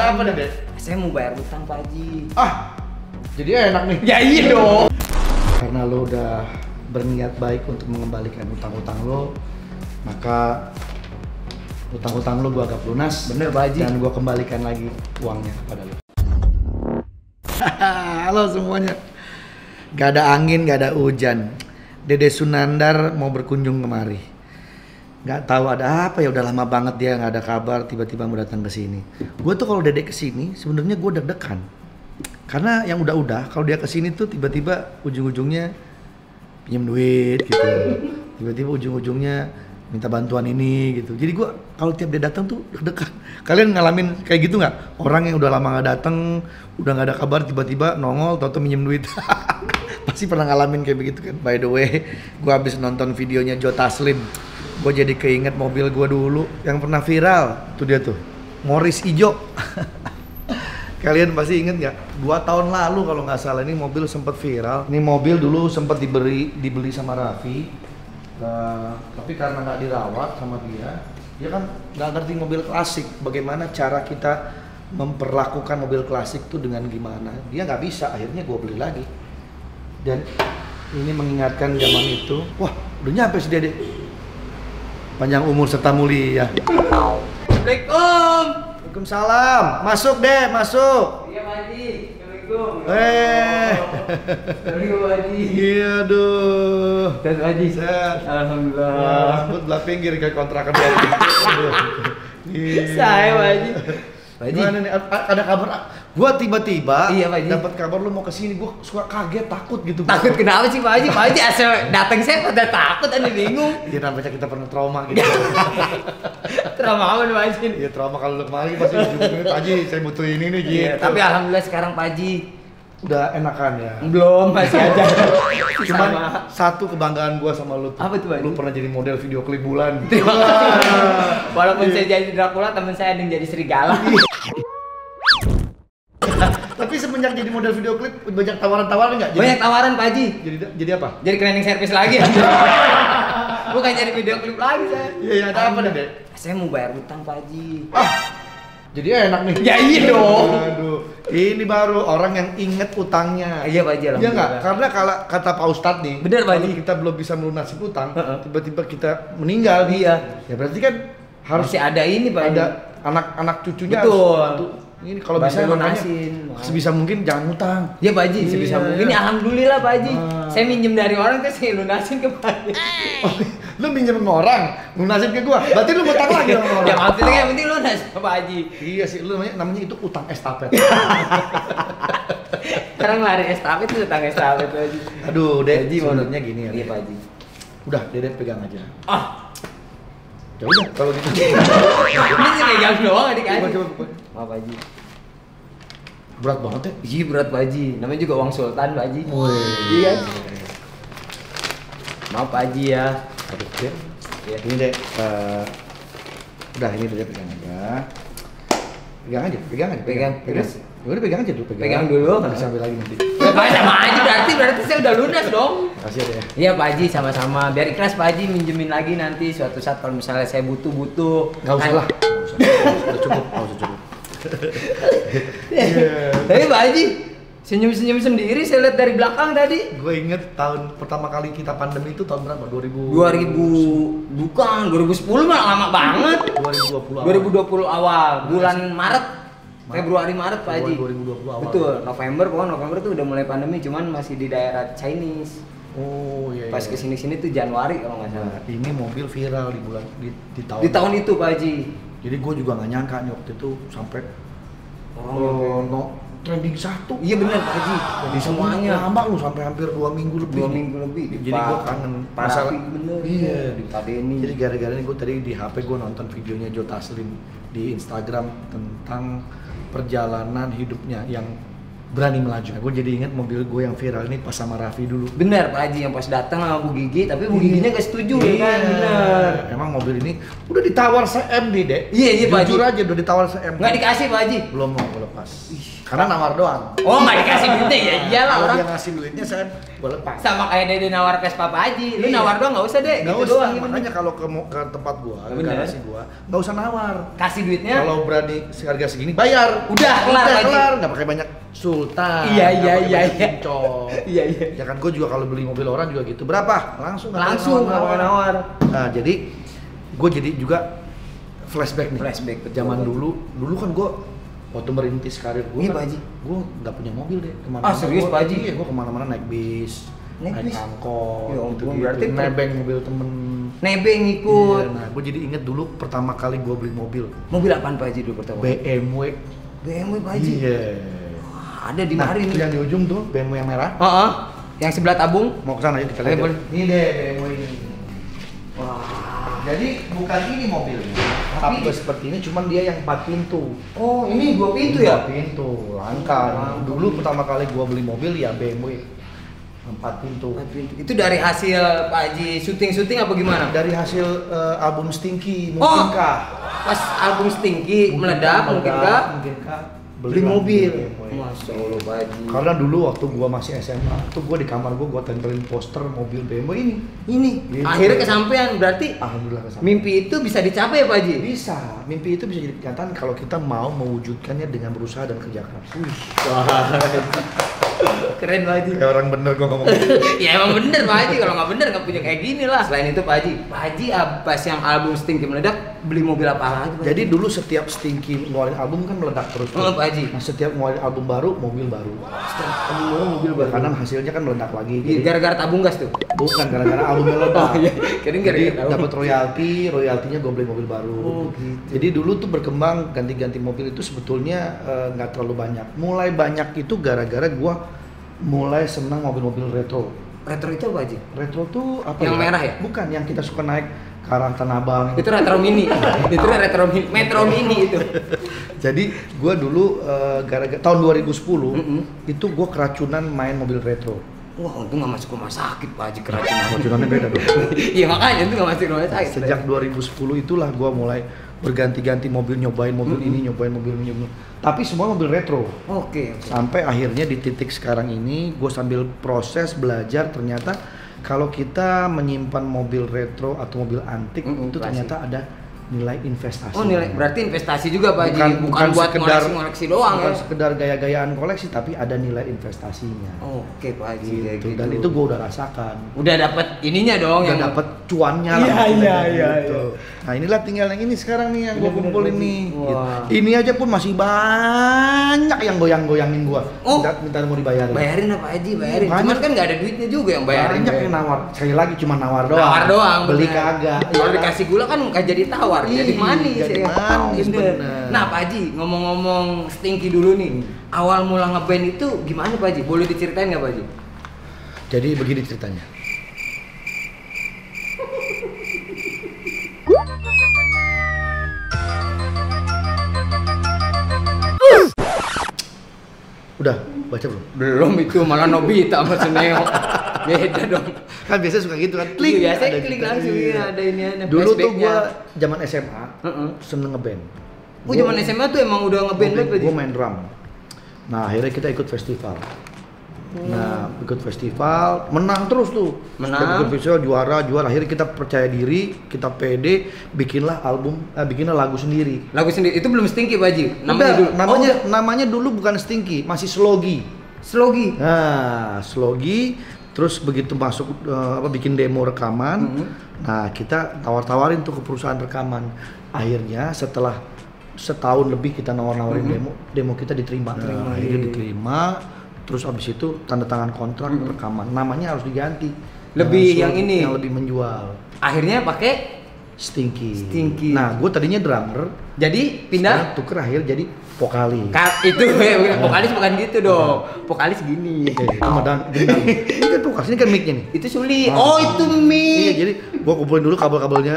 Apa nih, Dek? Saya mau bayar utang, Pak Haji. Ah, jadi enak nih. Ya iya dong. Karena lo udah berniat baik untuk mengembalikan utang-utang lo, maka utang-utang lo gua anggap lunas. Bener, Pak Haji. Dan gua kembalikan lagi uangnya kepada lo. Halo semuanya. Gak ada angin, gak ada hujan. Dede Sunandar mau berkunjung kemari. Gak tahu ada apa ya, udah lama banget dia nggak ada kabar, tiba-tiba mau datang ke sini. Gue tuh kalau Dede kesini sebenarnya gue deg-degan. Karena yang udah-udah kalau dia kesini tuh tiba-tiba ujung-ujungnya pinjam duit gitu. Tiba-tiba ujung-ujungnya minta bantuan ini gitu. Jadi gue kalau tiap dia datang tuh deg-degan. Kalian ngalamin kayak gitu nggak? Orang yang udah lama nggak datang, udah nggak ada kabar, tiba-tiba nongol, tau-tau minjem duit. Pasti pernah ngalamin kayak begitu kan. By the way, gue habis nonton videonya Joe Taslim. Gue jadi keinget mobil gue dulu yang pernah viral. Tuh dia tuh, Morris Ijo. Kalian pasti inget nggak? 2 tahun lalu kalau nggak salah ini mobil sempat viral. Ini mobil dulu sempat dibeli sama Raffi. Tapi karena nggak dirawat sama dia kan nggak ngerti mobil klasik. Bagaimana cara kita memperlakukan mobil klasik tuh dengan gimana? Dia nggak bisa. Akhirnya gue beli lagi. Dan ini mengingatkan zaman itu. Wah, udah nyampe si Dede. Panjang umur serta mulia. Assalamualaikum. Waalaikumsalam. Masuk deh, masuk. Iya, Pak Haji. Assalamualaikum. Assalamualaikum, Pak Haji. Iya, aduh. Sehat, Pak Haji. Sehat. Alhamdulillah. Rambut belah pinggir kayak kontrakan baru. Saya, Pak Haji. Pak Haji. Gimana nih? Ada kabar? Gua tiba-tiba Iya, Pak Haji. dapat kabar lu mau kesini. Gua suka kaget, takut gitu. Takut kenapa sih, Pak Haji? Pak Haji asal datang saya pada takut, Anda bingung. Iya, namanya kita pernah trauma gitu. Trauma apa nih, Pak Haji? Iya, trauma kalau lu kemarin pasti ujung-ujungnya Pak Haji, saya butuh ini nih gitu. Iya, tapi alhamdulillah sekarang Pak Haji udah enakan ya. belum, masih aja. Cuman Sama. satu kebanggaan gua sama lu tuh. Apa tuh, Pak? Lu pernah jadi model video klip bulan. Terima kasih. Walaupun saya jadi Dracula, teman saya ada yang jadi serigala. Tapi semenjak jadi model video klip banyak tawaran-tawaran nggak? Banyak tawaran, Pak Haji. Jadi apa? Jadi cleaning service lagi. Bukan jadi video klip lagi saya. Iya, ada apa nih, Dek? Saya mau bayar utang, Pak Haji. Jadi enak nih. Ya iya dong. Aduh, ini baru orang yang inget utangnya. Iya, Pak Haji. Iya nggak? Karena kalau kata Pak Ustadz nih, Bener, Pak kalau Haji. kita belum bisa melunasi utang, Heeh. tiba-tiba kita meninggal nih. Iya. Ya berarti kan harus Masih ada ini, Pak Haji. ada anak-anak cucunya. Betul. Ini kalau Bantu bisa lunasin. sebisa mungkin jangan utang. Ya Pak Haji, sebisa Iya, mungkin. iya. Alhamdulillah Pak Haji. Ah. Saya minjem dari orang terus saya lunasin ke Pak Haji. Oh, lu minjem sama orang, lunasin ke gua. Berarti lu ngutang lagi sama orang. Ya maksudnya yang penting lunas Pak Haji. Iya sih, lu namanya itu utang estafet. Sekarang lari estafet itu utang estafet Pak Haji. Aduh, Dek, Haji, sebenarnya gini ya. Iya Dek. Pak Haji. Udah, Dede pegang aja. Ah, Ya udah, kalau gitu. ini sih pegang doang adik-adik. Coba. Maaf Pak Haji. Berat banget ya. Iya berat Pak Haji. Namanya juga uang sultan Pak Haji. Woi. Iya. Maaf Pak Haji ya. Aduh, Dek. Iya. Ini, Dek. Udah, ini Dede pegang aja. Pegang aja. Pegang. Ya udah pegang aja dulu, Pegang dulu. Nanti sampai lagi nanti. Ya, Pak sama aja berarti saya udah lunas dong. Makasih ya, Dek. Iya Pak Haji, sama-sama. Biar ikhlas Pak Haji minjemin lagi nanti suatu saat kalau misalnya saya butuh. Nggak usah lah. Udah cukup, nggak usah cukup. Iya. Tapi Pak Haji, senyum-senyum sendiri saya lihat dari belakang tadi. Gue inget tahun pertama kali kita pandemi itu tahun berapa? 2010 malah lama banget. 2020 awal. 2020 awal, bulan Maret. Februari Maret Pak Haji. 2020 awal. Betul, November tuh udah mulai pandemi, cuman masih di daerah Chinese. Oh iya. Pas iya. kesini-sini tuh Januari kalau nggak salah. Nah, ini mobil viral di bulan di tahun. Di tahun itu Pak Haji. Jadi gue juga nggak nyangka nih waktu itu sampai trending 1. Iya benar Pak Haji. Di semuanya. Lama lu sampai hampir 2 minggu lebih. 2 minggu lebih. Jadi gue kangen masalah bener. Iya. Pak Denny. Jadi gara-gara ini gue tadi di HP gue nonton videonya Joe Taslim di Instagram tentang perjalanan hidupnya yang berani melaju. Gue jadi inget mobil gue yang viral ini pas sama Raffi dulu. Bener Pak Haji yang pas datang sama Bu Gigi, tapi Bu Giginya nggak setuju ya kan? Bener. Emang mobil ini udah ditawar se-M nih, Dek. Iya Pak Haji. Jujur aja udah ditawar se-M. Nggak dikasih Pak Haji. Belum mau gue lepas. Karena nawar doang. Oh, nggak dikasih duitnya ya iyalah Kalau orang. dia ngasih duitnya saya gue lepas. Sama kayak Dede nawar Vespa Pak Haji. Lu Iya. nawar doang nggak usah deh. Nggak Gitu usah, doang. makanya kalau ke tempat gua, ke Bener. garasi gua, nggak usah nawar. Kasih duitnya. Kalau berani harga segini bayar. Udah, kelar, Pak Haji. kelar, nggak pakai banyak sultan. Iya, nggak iya, pakai iya, banyak iya. kincong. Iya, iya. Ya kan gua juga kalau beli mobil orang juga gitu. Berapa? Langsung nggak pakai Langsung nawar. Nah, jadi gua jadi juga flashback nih. Flashback, betul, Zaman betul. dulu kan gua waktu merintis karir gua, Iya, kan, Pak Haji. gua nggak punya mobil deh kemana-mana. Ah, serius, Gua- Pak Haji? Iya, gua kemana-mana naik bis, Naik bis? angkot, Ya ampun, gitu-gitu. berarti nebeng mobil temen. Nebeng ikut. Iya, nah, gue jadi inget dulu pertama kali gue beli mobil Mobil apaan Pak Haji dulu pertama? BMW. BMW Pak Haji. Iya. Wah, ada di Nah, mari itu nih. yang di ujung tuh BMW yang merah. Heeh. Yang sebelah tabung. Mau ke sana ya kita Ayo, lihat. boleh. Ini deh BMW ini. Wah. Jadi bukan ini mobilnya, tapi seperti ini, cuman dia yang 4 pintu. Oh, ini 2 pintu ya? 4 pintu, langka. Wow. Dulu pertama kali gue beli mobil ya BMW 4 pintu. 4 pintu. Itu dari hasil Pak Haji syuting-syuting apa gimana? Dari hasil album Stinky, mungkinkah? Pas album Stinky meledak, mungkinkah? beli mobil. BMW. Masya Allah Pak Haji. Karena dulu waktu gua masih SMA, tuh gua di kamar gua tempelin poster mobil BMW ini. Ini Gitu. akhirnya kesampaian, berarti Alhamdulillah kesampean. mimpi itu bisa dicapai ya Pak Haji? Bisa, mimpi itu bisa jadi kenyataan kalau kita mau mewujudkannya dengan berusaha dan kerja keras. Keren Pak Haji. Kayak orang bener gua ngomong. Ya emang bener Pak Haji, kalau nggak bener nggak punya kayak gini lah. Selain itu Pak Haji pas yang album Stinky meledak beli mobil apa lagi Pak Haji? Jadi dulu setiap Stinky ngeluarin album kan meledak terus. tuh. Oh, Pak Haji. Nah, setiap ngeluarin album baru, mobil baru. mobil baru. Karena hasilnya kan meledak lagi. Iya, Jadi, gara-gara tabung gas tuh. bukan gara-gara albumnya meledak. Oh, iya. Kirain Jadi gara-gara album. dapat royaltinya gue beli mobil baru. Oh, gitu. Jadi dulu tuh berkembang ganti-ganti mobil itu sebetulnya nggak terlalu banyak. Mulai banyak itu gara-gara gue mulai senang mobil-mobil retro. Retro itu apa Haji? Retro tuh apa? Yang merah ya? Bukan, yang kita suka naik ke arah Tanah Abang. Itu retro mini. Itu retro mini, metro mini itu. Jadi gue dulu gara-gara tahun 2010 Mm-mm. itu gue keracunan main mobil retro. Wah, untung nggak masuk rumah sakit Pak Haji keracunan. Keracunannya beda dong. Iya makanya itu nggak masuk rumah sakit. Sejak 2010 itulah gue mulai berganti-ganti mobil, nyobain mobil ini, nyobain mobil ini, tapi semua mobil retro. Oke. Sampai akhirnya di titik sekarang ini gue sambil proses belajar, ternyata kalau kita menyimpan mobil retro atau mobil antik itu klasik. ternyata ada nilai investasi. Oh nilai, berarti investasi juga Pak Haji, bukan buat sekedar ngoleksi-ngoleksi doang bukan ya? sekedar gaya-gayaan koleksi, tapi ada nilai investasinya. Oke Pak Haji, kayak Gitu. gitu. Dan itu gue udah rasakan. Udah dapat ininya dong Udah yang dapat cuannya lah. Iya, istilahnya iya, iya, gitu. Nah inilah tinggal yang ini sekarang nih yang gue Bener-bener, kumpulin Pak Haji. nih. Wah. Gitu. Ini aja pun masih banyak yang goyang-goyangin gue. Oh. Minta mau dibayarin. bayarin apa Haji, bayarin. Banyak. Cuman kan nggak ada duitnya juga yang bayarin. Banyak yang nawar. Sekali lagi cuma nawar doang. Nawar doang. Beli bener. kagak. Kalau Iya. dikasih gula kan nggak jadi tawar, Ih, jadi manis. jadi ya. manis, Bener. bener. Nah Pak Haji, ngomong-ngomong Stinky dulu nih. Awal mula ngeband itu gimana Pak Haji? Boleh diceritain nggak Pak Haji? Jadi begini ceritanya. Udah baca belum? Belum, itu malah Nobita sama Suneo. Beda dong. Kan biasanya suka gitu kan. Klik, biasanya ada klik gitu. langsung Iya. ya, ada ini ada Dulu tuh flashbacknya. gua zaman SMA Heeh. seneng ngeband. Oh zaman SMA tuh emang udah ngeband banget Pak Haji? Gue main drum. Nah akhirnya kita ikut festival. Nah ikut festival, menang terus tuh. Menang. Kita ikut festival juara. Akhirnya kita percaya diri, kita pede, bikinlah bikinlah lagu sendiri. Lagu sendiri itu belum Stinky Pak Haji? Namanya Udah, dulu. namanya dulu bukan Stinky, masih Slogi. Slogi. Nah, Slogi, terus begitu masuk bikin demo rekaman, nah kita tawar-tawarin tuh ke perusahaan rekaman. Akhirnya setelah setahun lebih kita nawar-nawarin demo kita diterima. Nah, akhirnya diterima, terus abis itu tanda tangan kontrak rekaman. Namanya harus diganti. Lebih Jangan yang Slogi, ini. yang lebih menjual. Akhirnya pakai Stinky. Stinky. Nah, gue tadinya drummer, jadi pindah. sekarang tuker akhir jadi vokalis. Itu ya, vokalis bukan gitu dong. Vokalis gini. Itu mah gendang. Ini kan vokalis, ini kan mic-nya nih. Itu sulit. Ah. Oh, itu Iya, mic. jadi gua kumpulin dulu kabel-kabelnya.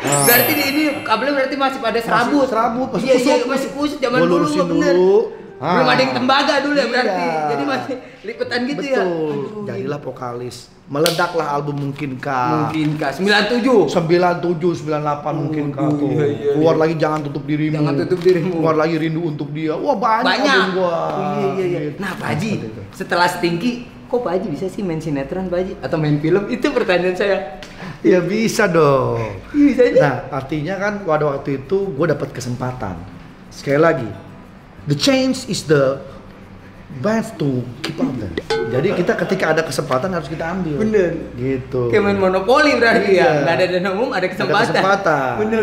Berarti ini kabelnya berarti masih pada serabut. Serabut, Iya, iya, masih kusut zaman Gua dulu. lurusin bener. dulu. Belum ada yang tembaga dulu ya berarti. Iya. Jadi masih lipetan gitu ya. Betul. Jadilah vokalis. Meledaklah album Mungkinkah. Mungkinkah 97. 97, 98 Mungkinkah tuh. Iya. Keluar lagi Jangan Tutup Dirimu. Jangan Tutup Dirimu. Keluar lagi Rindu Untuk Dia. Wah, banyak album gua. Iya. Gitu. Nah, Pak Haji, setelah Stinky, kok Pak Haji bisa sih main sinetron Pak Haji atau main film? Itu pertanyaan saya. Ya bisa dong. Bisa aja. Nah, artinya kan pada waktu itu gue dapat kesempatan. Sekali lagi, the change is the best to keep up there. Jadi kita ketika ada kesempatan harus kita ambil. Bener. Gitu. Kayak main monopoli berarti Iya. ya. Nggak ada dana umum, ada kesempatan. Ada kesempatan. Bener.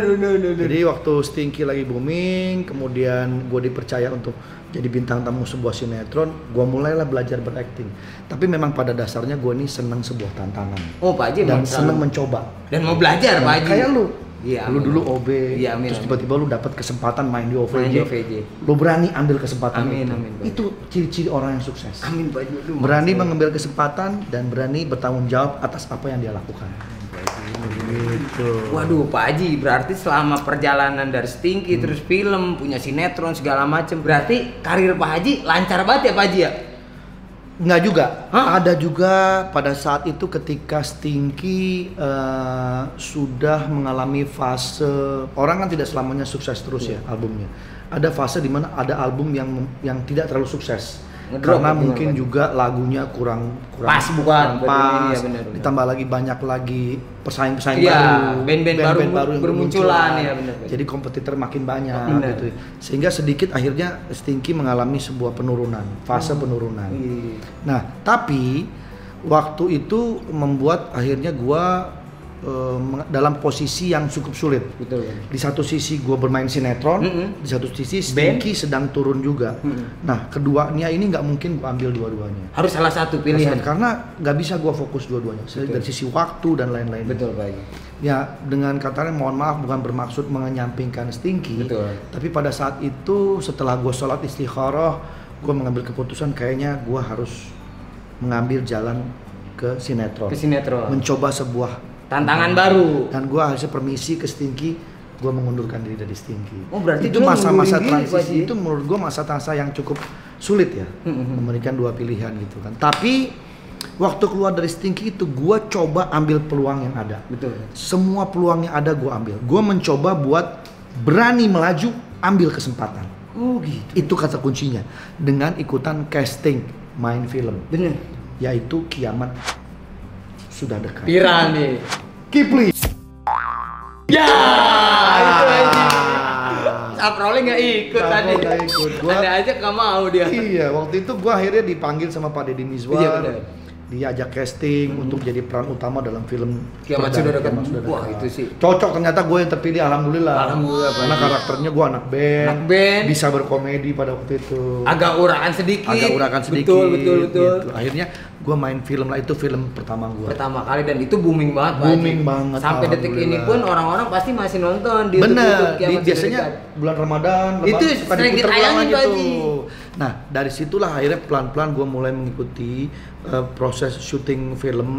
Jadi waktu Stinky lagi booming, kemudian gue dipercaya untuk jadi bintang tamu sebuah sinetron, gue mulailah belajar berakting. Tapi memang pada dasarnya gue nih senang sebuah tantangan. Oh, Pak Haji Dan emang senang selalu- mencoba. Dan mau belajar Pak Haji. Kayak lu. Iya. Lu amin. dulu OB, Iya, amin, terus amin. tiba-tiba lu dapat kesempatan main di OVJ. Main di OVJ. Lu berani ambil kesempatan Amin, itu. amin, Pak. Itu ciri-ciri orang yang sukses. Amin Pak Haji. Aduh, Berani makasih. mengambil kesempatan dan berani bertanggung jawab atas apa yang dia lakukan. Gitu. Waduh Pak Haji, berarti selama perjalanan dari Stinky terus film, punya sinetron segala macem, berarti karir Pak Haji lancar banget ya Pak Haji ya? Enggak juga. Hah? Ada juga pada saat itu ketika Stinky sudah mengalami fase, orang kan tidak selamanya sukses terus ya albumnya. Ada fase di mana ada album yang tidak terlalu sukses. Ngedrop Karena gitu, mungkin Pak. juga lagunya kurang Pas, bukan? kurang Betul, pas. iya, benar. Ditambah lagi banyak lagi pesaing-pesaing Iya, baru, band-band baru yang bermunculan, ya, benar. Jadi kompetitor makin banyak Benar. gitu. Sehingga sedikit akhirnya Stinky mengalami sebuah penurunan, fase penurunan. Iya. Nah, tapi waktu itu membuat akhirnya gua dalam posisi yang cukup sulit. Betul. Di satu sisi gua bermain sinetron, di satu sisi Stinky sedang turun juga. Nah, keduanya ini nggak mungkin gua ambil dua-duanya. Harus salah satu pilihan. Karena nggak bisa gua fokus dua-duanya. Dari sisi waktu dan lain-lain. Betul Pak Haji. Ya, dengan katanya mohon maaf bukan bermaksud menyampingkan Stinky. Betul. Tapi pada saat itu setelah gua sholat istikharah, gua mengambil keputusan kayaknya gua harus mengambil jalan ke sinetron. Ke sinetron. Mencoba sebuah Tantangan baru. dan gue hasil permisi ke Stinky, gue mengundurkan diri dari Stinky. Oh, berarti itu dulu masa-masa ngundurin diri, Pak transisi Haji? itu menurut gue masa-masa yang cukup sulit ya, memberikan dua pilihan gitu kan. Tapi waktu keluar dari Stinky itu gue coba ambil peluang yang ada. Betul. Semua peluang yang ada gue ambil. Gue mencoba buat berani melaju, ambil kesempatan. Oh gitu. Itu kata kuncinya. Dengan ikutan casting main film, Bener. yaitu Kiamat Sudah Dekat. Pirang nih. Kipli. Ya, itu Haji. Saproli nggak ikut Saprol tadi. nggak ikut. Gua- Ada aja nggak mau dia. Iya, waktu itu gua akhirnya dipanggil sama Pak Deddy Mizwar. Iya, benar. Dia ajak casting untuk jadi peran utama dalam film Kiamat Sudah Dekat. Wah, itu sih. Cocok, ternyata gue yang terpilih, alhamdulillah. Alhamdulillah, Pak. Karena karakternya gue anak band. Anak band. Bisa berkomedi pada waktu itu. Agak urakan sedikit. Agak urakan sedikit. Betul. Gitu. Akhirnya gue main film lah, itu film pertama gue. Pertama kali dan itu booming banget Pak Booming Haji. banget, Sampai detik ini alhamdulillah. pun orang-orang pasti masih nonton di Bener, YouTube Kiamat biasanya Sudah Dekat. bulan Ramadan Itu suka sering diputer ditayangin, ulang Pak gitu. Haji. Nah, dari situlah akhirnya pelan-pelan gue mulai mengikuti proses syuting film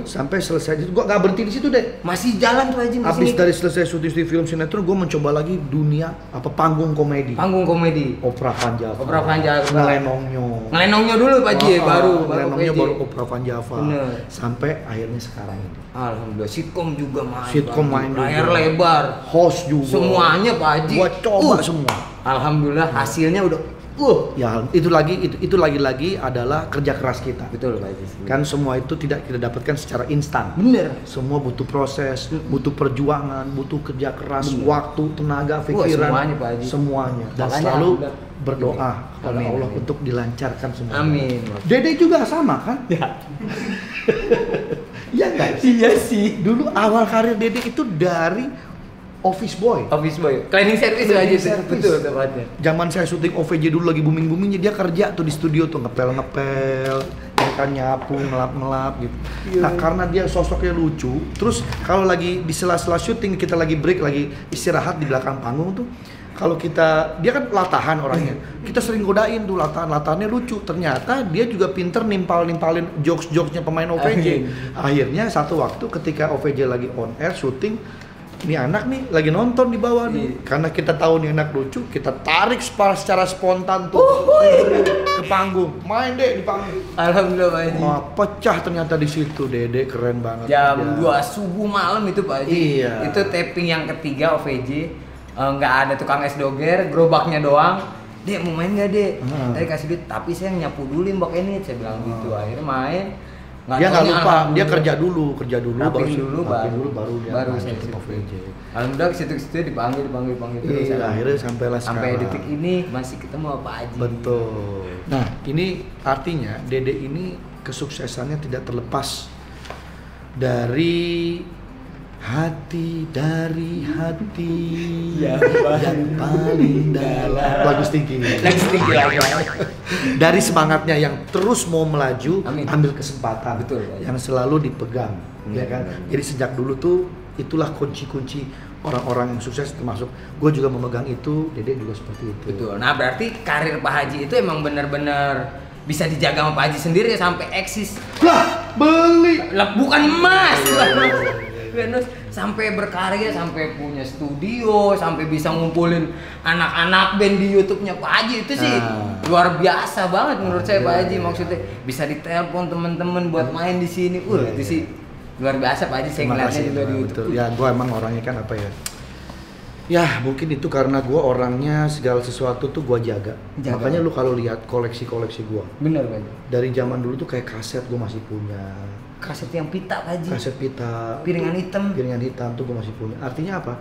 sampai selesai. Gue nggak berhenti di situ deh. Masih jalan tuh Haji masih Habis ngikut. dari selesai syuting film sinetron, gue mencoba lagi dunia panggung komedi. Panggung komedi. Opera Van Java. Opera Van Java. Ngelenongnya. Ngelenongnya dulu Pak Haji baru Ngelenongnya PJ. baru Opera Van Java. Bener. Sampai akhirnya sekarang ini. Alhamdulillah sitkom juga main. Sitkom Pak Haji. main juga. Layar lebar. Host juga. Semuanya Pak Haji. Gua coba semua. Alhamdulillah hasilnya udah Ya, itu lagi-lagi adalah kerja keras kita. betul Pak Haji. Kan semua itu tidak kita dapatkan secara instan. Bener. Semua butuh proses, butuh perjuangan, butuh kerja keras, waktu, tenaga, pikiran, semuanya, Pak Haji. semuanya. Dan Makanya selalu alhamdulillah. berdoa kepada Amin, Allah amin. untuk dilancarkan semua. Amin. Dede juga sama kan? Ya. Iya nggak? Iya sih. Dulu awal karir Dede itu dari office boy. Office boy. Cleaning service Pak Haji. Cleaning service. Betul tepatnya. Zaman saya syuting OVJ dulu lagi booming-boomingnya, dia kerja tuh di studio tuh ngepel-ngepel, ya kan nyapu, ngelap-ngelap gitu. Nah, karena dia sosoknya lucu, terus kalau lagi di sela-sela syuting kita lagi break, lagi istirahat di belakang panggung tuh, kalau dia kan latahan orangnya. Kita sering godain tuh latahannya lucu. Ternyata dia juga pinter nimpalin jokes-jokesnya pemain OVJ. Akhirnya satu waktu ketika OVJ lagi on air syuting, ini anak nih lagi nonton di bawah nih. Karena kita tahu nih anak lucu, kita tarik secara spontan tuh ke panggung. Main deh di panggung. Alhamdulillah Pak Haji. Wah, pecah ternyata di situ. Dede keren banget. Jam 2 subuh malam itu Pak Haji. Iya. Itu taping yang ketiga OVJ. Nggak ada tukang es doger, gerobaknya doang. Dek mau main nggak dek? Tadi kasih duit, tapi saya nyapu dulu Mbak Kenit. Saya bilang gitu. Akhirnya main. Dia nggak lupa, dia kerja dulu Rapin dulu, baru dia saya masuk OVJ. Alhamdulillah ke situ dipanggil terus. Iya, akhirnya sampailah sampai sekarang. detik ini masih ketemu Pak Haji. Betul. Nah, ini artinya Dede ini kesuksesannya tidak terlepas dari hati Ya, yang paling dalam. Lagu Stinky. lagi. Dari semangatnya yang terus mau melaju, Amin. ambil kesempatan. Betul, Pak. Yang selalu dipegang, ya kan? Jadi sejak dulu tuh itulah kunci-kunci orang-orang yang sukses, termasuk gue juga memegang itu, Dede juga seperti itu. Betul. Nah, berarti karir Pak Haji itu emang benar-benar bisa dijaga sama Pak Haji sendiri sampai eksis. Lah, beli. Lah bukan emas lah. Terus sampai berkarya, sampai punya studio, sampai bisa ngumpulin anak-anak band di YouTube-nya Pak Haji itu sih luar biasa banget menurut saya Pak Haji. Maksudnya bisa ditelepon temen-temen buat main di sini. Itu sih luar biasa Pak Haji. Saya ngeliatnya juga di YouTube. Betul. Ya, gue emang orangnya kan apa ya? Ya, mungkin itu karena gue orangnya segala sesuatu tuh gue jaga. Makanya lu kalau lihat koleksi-koleksi gue. Bener Pak Haji. Dari zaman dulu tuh kayak kaset gue masih punya. Kaset yang pita Pak Haji. Kaset pita. Piringan hitam. Piringan hitam tuh gue masih punya. Artinya apa?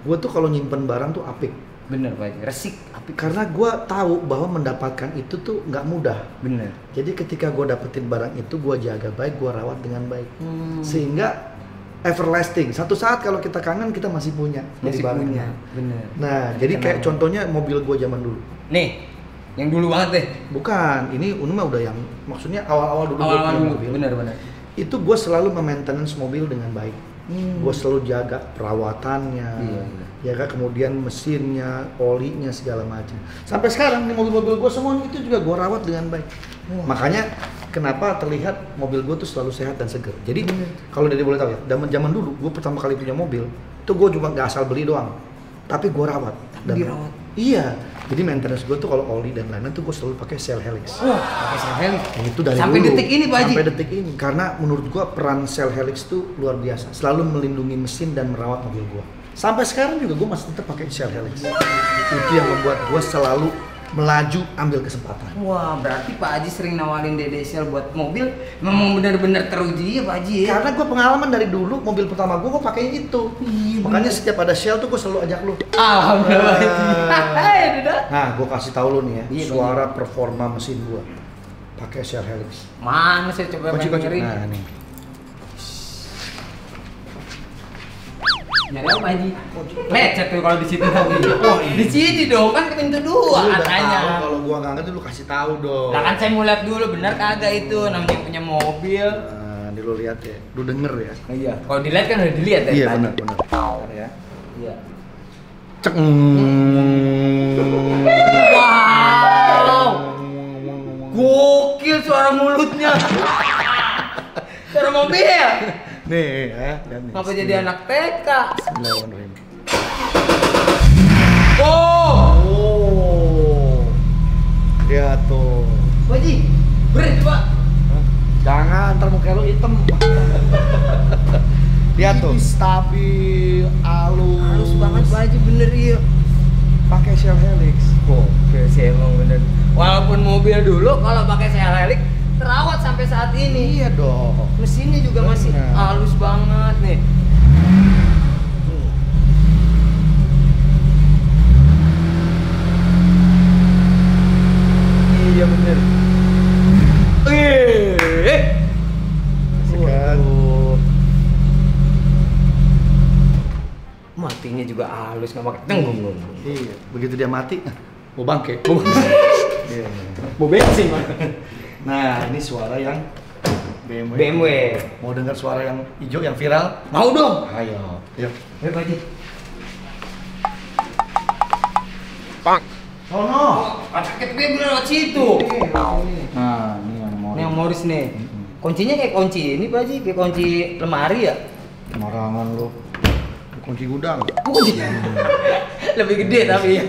Gue tuh kalau nyimpen barang tuh apik. Bener Pak Haji. Resik apik. Karena gue tahu bahwa mendapatkan itu tuh nggak mudah. Bener. Jadi ketika gue dapetin barang itu, gue jaga baik, gue rawat dengan baik. Sehingga everlasting. Satu saat kalau kita kangen, kita masih punya. Masih punya. Bener. Nah, jadi kayak contohnya mobil gue zaman dulu. Nih, yang dulu banget deh. Bukan, ini mah udah yang maksudnya awal-awal dulu. Awal-awal gua punya dulu. mobil. Bener. Itu gue selalu maintenance mobil dengan baik. Gue selalu jaga perawatannya, ya kan, kemudian mesinnya, olinya segala macam. Sampai sekarang nih mobil-mobil gue semua itu juga gue rawat dengan baik. Makanya kenapa terlihat mobil gue tuh selalu sehat dan seger. Jadi kalau Dede boleh tahu ya, zaman dulu gue pertama kali punya mobil, itu gue cuma nggak asal beli doang, tapi gue rawat. Dirawat. Iya. Jadi maintenance gue tuh kalau oli dan lain-lain tuh gue selalu pakai Shell Helix. Pakai Shell Helix. Itu dari sampai dulu. Detik ini Pak Haji. Sampai detik ini. Karena menurut gue peran Shell Helix tuh luar biasa. Selalu melindungi mesin dan merawat mobil gue. Sampai sekarang juga gue masih tetap pakai Shell Helix. Itu yang membuat gue selalu melaju ambil kesempatan. Wah, berarti Pak Haji sering nawarin Dede Shell buat mobil, memang benar-benar teruji ya Pak Haji ya? Karena gue pengalaman dari dulu, mobil pertama gue pakai itu. Makanya setiap ada Shell tuh gue selalu ajak lu. Alhamdulillah Pak Haji. Nah, gue kasih tahu lu nih ya, Iya, suara performa mesin gue pakai Shell Helix. Mana saya coba dengerin. Nah, nih. Nyari apa Haji? Lecet tuh kalau di situ. Oh, di sini dong, kan ke pintu 2 katanya. Kalau gua nggak ngerti lu kasih tahu dong. Nah kan saya mau lihat dulu benar kagak itu namanya yang punya mobil. Nah, lu lihat ya, lu denger ya. Iya. Kalau dilihat kan udah dilihat ya. Iya benar. Bentar ya. Iya. Cek. Wow. Gokil suara mulutnya. Suara mobil. Nih ya, lihat nih. Ngapa jadi anak TK? Bismillahirrahmanirrahim. Oh. Lihat tuh. Baji, berat coba. Jangan, ntar muka lu hitam. Lihat tuh, stabil, halus. Halus banget Baji, bener iya. Pakai Shell Helix. Oke, sih emang bener. Walaupun mobil dulu kalau pakai Shell Helix terawat sampai saat ini. Iya dong. Mesinnya juga masih Bener. halus banget nih. Iya bener. Waduh. Matinya juga halus, nggak pakai tenggung. Iya, begitu dia mati, mau bangke. Iya. Mau bensin mah. Nah, ini suara yang BMW. BMW. Mau dengar suara yang hijau yang viral? Mau dong. Ayo. Yuk. Ayo Pak Haji. Sono. Paket gue bener lewat situ. Nah, ini yang mau. Ini yang Morris nih. Kuncinya kayak kunci ini Pak Haji, kayak kunci lemari ya. Marangan lu. kunci gudang. Kunci. Lebih gede tapi ya.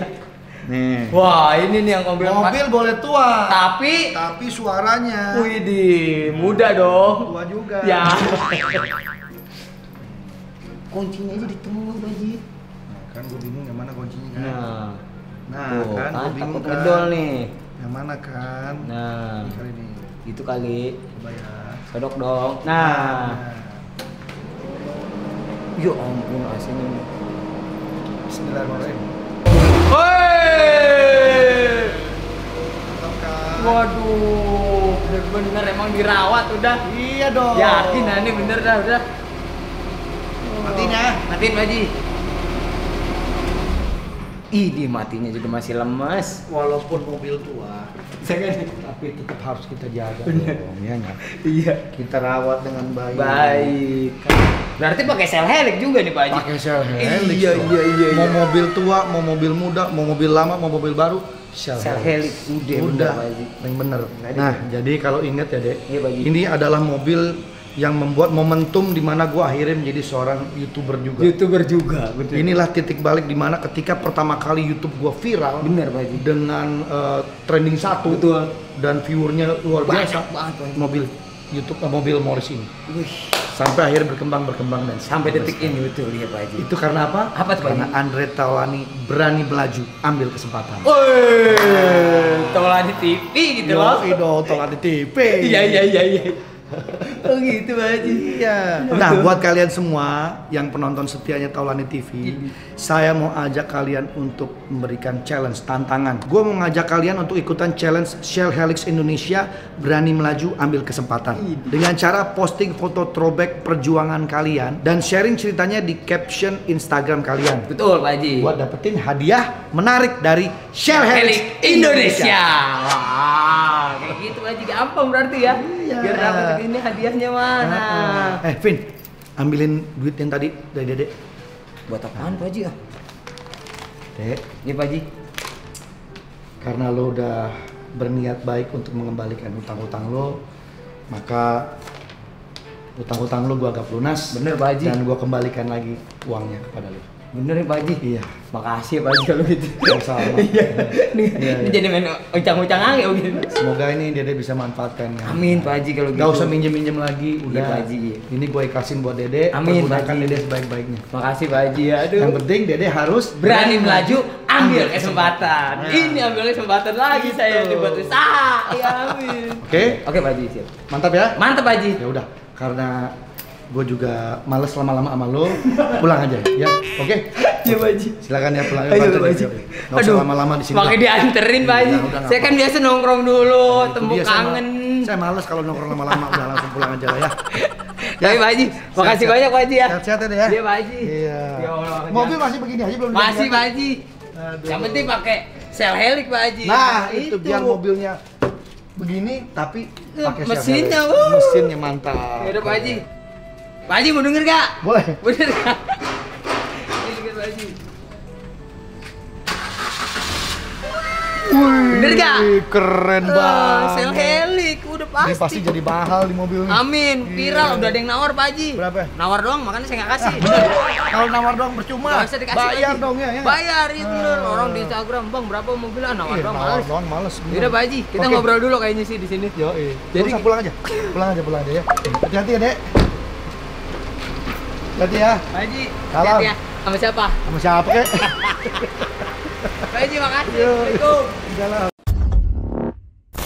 Nih. Wah, ini nih yang Mobil boleh tua. Tapi suaranya. widih, muda dong. Tua juga. Ya. Kuncinya aja di tengah, Baji. Nah, kan gue bingung yang mana kuncinya kan. Nah, tuh, kan gue bingung takut kan. ngedol nih. Yang mana kan? Nah, Ini kali ini. itu kali. Coba ya. Sodok dong. Nah. Ya ampun AC-nya nih. Bismillahirrahmanirrahim. Woi. Mantap kan? Waduh, bener-bener emang dirawat udah. Iya dong. Yakin ini bener dah udah. Matiin ya. Matiin Baji. Ih, di matinya juga masih lemes. Walaupun mobil tua, tapi tetap harus kita jaga dong, ya nggak? Iya. Kita rawat dengan baik. Baik. Berarti pakai sel helix juga nih Pak Haji. Pakai sel helix. Iya, dong. iya. Mau mobil tua, mau mobil muda, mau mobil lama, mau mobil baru, sel helix. Udah, Pak Haji. yang bener. Nah, jadi kalau ingat ya Dek, Iya, Pak Haji. ini adalah mobil yang membuat momentum di mana gua akhirnya menjadi seorang YouTuber juga. YouTuber juga, betul. Inilah titik balik di mana ketika pertama kali YouTube gua viral. Bener Pak Haji. Dengan trending 1 Betul. dan viewernya luar biasa. Banget, Pak Haji. Mobil YouTube, mobil Morris ini. Wih, Sampai akhirnya berkembang dan sampai detik ini betul ya Pak Haji. itu karena apa? Apa tuh, Pak Karena Haji? Andre Taulani berani melaju, ambil kesempatan. Woi, Taulani TV gitu loh. Taulani TV. Iya. Oh gitu Pak Haji. Iya. Nah, buat kalian semua yang penonton setianya Taulani TV, saya mau ajak kalian untuk memberikan challenge, tantangan. Gue mau ngajak kalian untuk ikutan challenge Shell Helix Indonesia berani melaju, ambil kesempatan. Dengan cara posting foto throwback perjuangan kalian dan sharing ceritanya di caption Instagram kalian. Betul Pak Haji. Buat dapetin hadiah menarik dari Shell Helix Helix Indonesia. Wah, kayak gitu Pak Haji, gampang berarti ya. Iya. Biar dapat ini hadiahnya mana? Vin, ambilin duit yang tadi dari Dedek. Buat apaan Pak Haji? Dek, Iya Pak Haji. karena lo udah berniat baik untuk mengembalikan hutang-hutang lo, maka hutang-hutang lo gua anggap lunas. Bener Pak Haji. Dan gua kembalikan lagi uangnya kepada lo. Bener ya Pak Haji? Iya. Makasih ya Pak Haji kalau gitu. Sama-sama. Iya. Ini Iya. jadi main ucang-ucang aja gitu. Semoga ini Dede bisa manfaatkan. Ya. Amin Pak Haji kalau gitu. Gak usah minjem-minjem lagi, udah. Iya, Pak Haji. Ini gue ikhlasin buat Dede. Amin, Pak Pergunakan Haji. Dede sebaik-baiknya. Makasih Pak Haji ya. Aduh. Yang penting Dede harus Berani melaju, ambil kesempatan. Nah. Ini ambil kesempatan lagi saya Gitu. dibuat usaha. Ya amin. Oke, Oke Pak Haji, siap. mantap ya. Mantap Pak Haji. Ya udah, karena gue juga males lama-lama sama lo, pulang aja ya. Oke? Iya Pak Haji. Silakan ya pulang. Ayo Bantu Pak Haji. Dede. Nggak usah lama-lama di sini. Pakai dianterin Pak Haji. Iya, udah, nggak Saya kan apa-apa. biasa nongkrong dulu, Itu temu dia, kangen. Saya males kalau nongkrong lama-lama, udah langsung pulang aja lah ya. Baik Pak Haji. Makasih Sehat-sehat. banyak Pak Haji ya. Sehat-sehat ya, Dede, ya. Iya Pak Haji. Iya. Ya Allah, Pak Haji. Mobil masih begini aja belum Masih diganti. Pak Haji. Aduh. Yang penting pakai sel helix Pak Haji. Nah, itu biar mobilnya begini tapi pakai mesinnya, Chevrolet. Mesinnya mantap. Ya udah Pak Haji. Pak Haji mau denger gak? Boleh. Bener gak? Ini denger Pak Haji. Bener gak? Keren banget. Sel helix udah Ini pasti jadi mahal di mobil nih. Amin, viral Iya. udah ada yang nawar Pak Haji. Berapa? Nawar doang, makanya saya nggak kasih. Kalau nawar doang percuma. Nggak usah dikasih Bayar Pak Haji. dong ya. Ya. Bayar itu bener. Orang di Instagram, "Bang, berapa mobilnya?" Nawar Iya, doang nawar males. doang males. bener. Yaudah Pak Haji, kita Oke. ngobrol dulu kayaknya sih di sini. Yo, Jadi- usah pulang aja. Pulang aja ya. Hati-hati ya, Dek. Hati ya. Pak Haji, Salam. hati ya. Sama siapa? Sama siapa kek? Pak Haji, makasih. Yo. Assalamualaikum. Jalan.